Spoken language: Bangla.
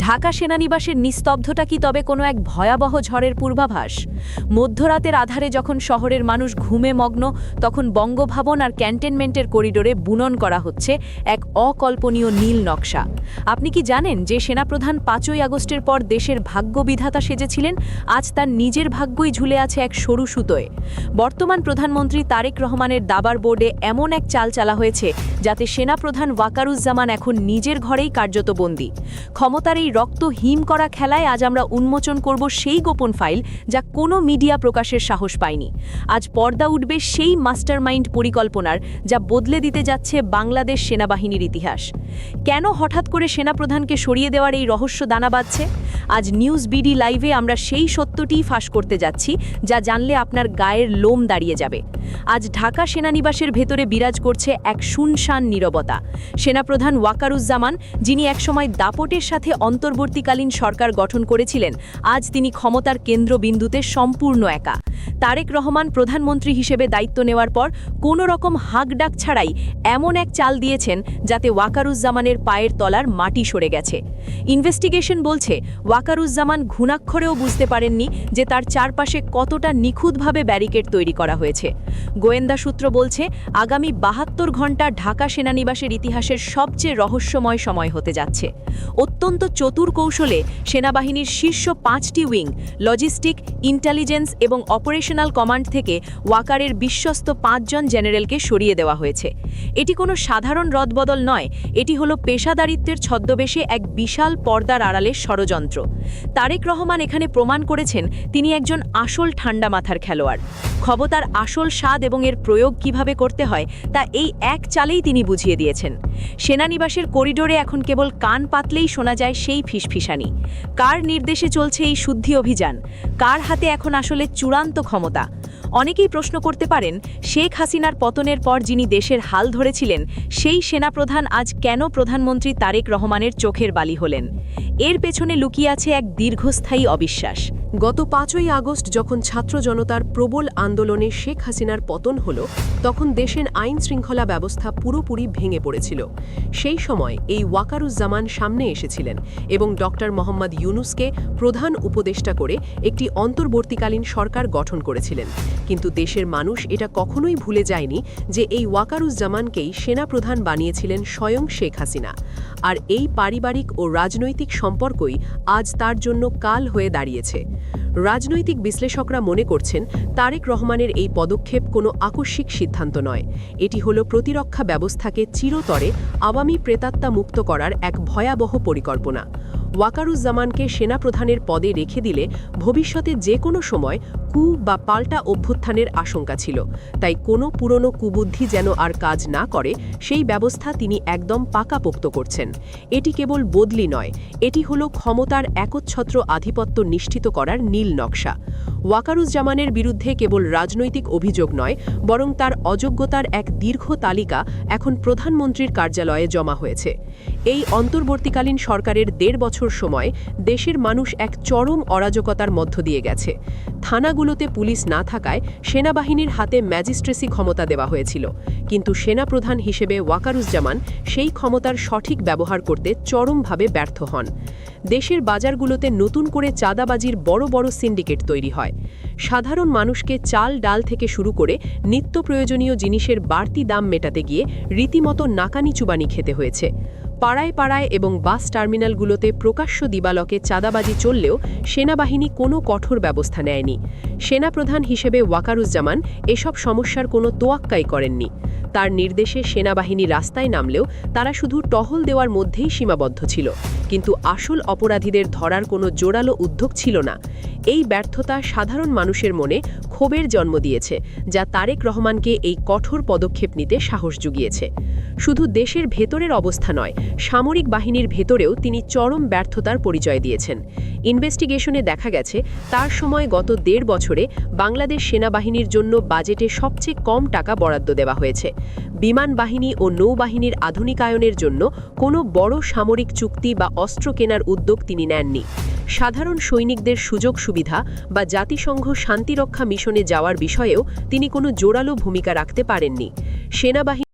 ঢাকা সেনানিবাসের নিস্তব্ধতা কি তবে কোনো এক ভয়াবহ ঝড়ের পূর্বাভাস? মধ্যরাতের আধারে যখন শহরের মানুষ ঘুমে মগ্ন, তখন বঙ্গভবন আর ক্যান্টনমেন্টের করিডোরে বুনন করা হচ্ছে এক অকল্পনীয় নীল নকশা। আপনি কি জানেন যে সেনাপ্রধান ৫ই আগস্টের পর দেশের ভাগ্যবিধাতা সেজেছিলেন? আজ তার নিজের ভাগ্যই ঝুলে আছে এক সরু সুতোয়। বর্তমান প্রধানমন্ত্রী তারেক রহমানের দাবার বোর্ডে এমন এক চাল চালা হয়েছে যাতে সেনাপ্রধান ওয়াকারুজ্জামান এখন নিজের ঘরেই কার্যত বন্দী। ক্ষমতার এই রক্ত হিম করা খেলায় আজ আমরা উন্মোচন করব সেই গোপন ফাইল যা কোনো মিডিয়া প্রকাশের সাহস পায়নি। আজ পর্দা উঠবে সেই মাস্টারমাইন্ড পরিকল্পনার যা বদলে দিতে যাচ্ছে বাংলাদেশ সেনাবাহিনীর ইতিহাস। কেন হঠাৎ করে সেনাপ্রধানকে সরিয়ে দেওয়ার এই রহস্য দানা বাঁধছে? আজ নিউজ বিডি লাইভে আমরা সেই সত্যটিই ফাঁস করতে যাচ্ছি যা জানলে আপনার গায়ের লোম দাঁড়িয়ে যাবে। আজ ঢাকা সেনানিবাসের ভেতরে বিরাজ করছে এক শুনশান নীরবতা। সেনাপ্রধান ওয়াকারুজ্জামান, যিনি একসময় দাপটের সাথে অন্তর্বর্তীকালীন সরকার গঠন করেছিলেন, আজ তিনি ক্ষমতার কেন্দ্রবিন্দুতে সম্পূর্ণ একা। তারেক রহমান প্রধানমন্ত্রী হিসেবে দায়িত্ব নেওয়ার পর কোনো রকম হাঁকডাক ছাড়াই এমন এক চাল দিয়েছেন যাতে ওয়াকারুজ্জামানের পায়ের তলার মাটি সরে গেছে। ইনভেস্টিগেশন বলছে ওয়াকারুজ্জামান ঘুণাক্ষরেও বুঝতে পারেননি যে তার চারপাশে কতটা নিখুঁতভাবে ব্যারিকেড তৈরি করা হয়েছে। গোয়েন্দা সূত্র বলছে আগামী ৭২ ঘণ্টা ঢাকা সেনানিবাসের ইতিহাসের সবচেয়ে রহস্যময় সময় হতে যাচ্ছে। অত্যন্ত চতুর কৌশলে সেনাবাহিনীর শীর্ষ ৫টি উইং, লজিস্টিক, ইন্টেলিজেন্স এবং অপারেশনাল কমান্ড থেকে ওয়াকারের বিশ্বস্ত ৫ জন জেনারেলকে সরিয়ে দেওয়া হয়েছে। এটি কোনো সাধারণ রদবদল নয়, এটি হলো পেশাদারিত্বের ছদ্মবেশে এক বিশাল পর্দার আড়ালের ষড়যন্ত্র। তারেক রহমান এখানে প্রমাণ করেছেন তিনি একজন আসল ঠান্ডা মাথার খেলোয়াড়। ক্ষমতার আসল স্বাদ এবং এর প্রয়োগ কিভাবে করতে হয় তা এই এক চালেই তিনি বুঝিয়ে দিয়েছেন। সেনানিবাসের করিডোরে এখন কেবল কান পাতলেই শোনা যায় সেই ফিসফিসানি। কার নির্দেশে চলছে এই শুদ্ধি অভিযান? কার হাতে এখন আসলে চূড়ান্ত ক্ষমতা? অনেকেই প্রশ্ন করতে পারেন, শেখ হাসিনার পতনের পর যিনি দেশের হাল ধরেছিলেন, সেই সেনাপ্রধান আজ কেন প্রধানমন্ত্রী তারেক রহমানের চোখের বালি হলেন? এর পেছনে লুকিয়ে আছে এক দীর্ঘস্থায়ী অবিশ্বাস। গত ৫ই আগস্ট যখন ছাত্র জনতার প্রবল আন্দোলনে শেখ হাসিনার পতন হল, তখন দেশের আইন শৃঙ্খলা ব্যবস্থা পুরোপুরি ভেঙে পড়েছিল। সেই সময় এই ওয়াকারুজ্জামান সামনে এসেছিলেন এবং ডক্টর মোহাম্মদ ইউনুসকে প্রধান উপদেষ্টা করে একটি অন্তর্বর্তীকালীন সরকার গঠন করেছিলেন। কিন্তু দেশের মানুষ এটা কখনোই ভুলে যায়নি যে এই ওয়াকারুজ্জামানকেই সেনাপ্রধান বানিয়েছিলেন স্বয়ং শেখ হাসিনা। আর এই পারিবারিক ও রাজনৈতিক সম্পর্কই আজ তার জন্য কাল হয়ে দাঁড়িয়েছে। রাজনৈতিক বিশ্লেষকরা মনে করছেন তারেক রহমানের এই পদক্ষেপ কোনো আকস্মিক সিদ্ধান্ত নয়, এটি হলো প্রতিরক্ষা ব্যবস্থাকে চিরতরে আওয়ামী প্রেতাত্মা মুক্ত করার এক ভয়াবহ পরিকল্পনা। ওয়াকারুজ্জামানকে সেনাপ্রধানের পদে রেখে দিলে ভবিষ্যতে যে কোনো সময় কু বা পাল্টা অভ্যুত্থানের আশঙ্কা ছিল, তাই কোনো পুরনো কুবুদ্ধি যেন আর কাজ না করে সেই ব্যবস্থা তিনি একদম পাকাপোক্ত করছেন। এটি কেবল বদলি নয়, এটি হলো ক্ষমতার একচ্ছত্র আধিপত্য নিশ্চিত করার নীল নকশা। ওয়াকারুজ্জামানের বিরুদ্ধে কেবল রাজনৈতিক অভিযোগ নয়, বরং তার অযোগ্যতার এক দীর্ঘ তালিকা এখন প্রধানমন্ত্রীর কার্যালয়ে জমা হয়েছে। এই অন্তর্বর্তীকালীন সরকারের ১.৫ বছর সময় দেশের মানুষ এক চরম অরাজকতার মধ্য দিয়ে গেছে। থানাগুলোতে পুলিশ না থাকায় সেনাবাহিনীর হাতে ম্যাজিস্ট্রেসি ক্ষমতা দেওয়া হয়েছিল, কিন্তু সেনাপ্রধান হিসেবে ওয়াকারুজ্জামান সেই ক্ষমতার সঠিক ব্যবহার করতে চরমভাবে ব্যর্থ হন। দেশের বাজারগুলোতে নতুন করে চাঁদাবাজির বড় বড় সিন্ডিকেট তৈরি হয়। সাধারণ মানুষকে চাল ডাল থেকে শুরু করে নিত্য প্রয়োজনীয় জিনিসের বাড়তি দাম মেটাতে গিয়ে রীতিমতো নাকানি চুবানি খেতে হয়েছে। পাড়ায় পাড়ায় এবং বাস টার্মিনালগুলোতে প্রকাশ্য দিবালকে চাঁদাবাজি চললেও সেনাবাহিনী কোনো কঠোর ব্যবস্থা নেয়নি। সেনাপ্রধান হিসেবে ওয়াকারুজ্জামান এসব সমস্যার কোনো তোয়াক্কাই করেননি। তার নির্দেশে সেনাবাহিনী রাস্তায় নামলেও তারা শুধু টহল দেওয়ার মধ্যেই সীমাবদ্ধ ছিল, কিন্তু আসল অপরাধীদের ধরার কোনো জোরালো উদ্যোগ ছিল না। এই ব্যর্থতা সাধারণ মানুষের মনে ক্ষোভের জন্ম দিয়েছে, যা তারেক রহমানকে এই কঠোর পদক্ষেপ নিতে সাহস জুগিয়েছে। শুধু দেশের ভেতরের অবস্থা নয়, সামরিক বাহিনীর ভেতরেও তিনি চরম ব্যর্থতার পরিচয় দিয়েছেন। ইনভেস্টিগেশনে দেখা গেছে তার সময় গত ১.৫ বছরে বাংলাদেশ সেনাবাহিনীর জন্য বাজেটে সবচেয়ে কম টাকা বরাদ্দ দেওয়া হয়েছে। বিমান বাহিনী ও নৌবাহিনীর আধুনিকায়নের জন্য কোনো বড় সামরিক চুক্তি বা অস্ত্র কেনার উদ্যোগ তিনি নেননি। সাধারণ সৈনিকদের সুযোগ সুবিধা বা জাতিসংঘ শান্তিরক্ষা মিশনে যাওয়ার বিষয়েও তিনি কোনো জোরালো ভূমিকা রাখতে পারেননি। সেনাবাহিনী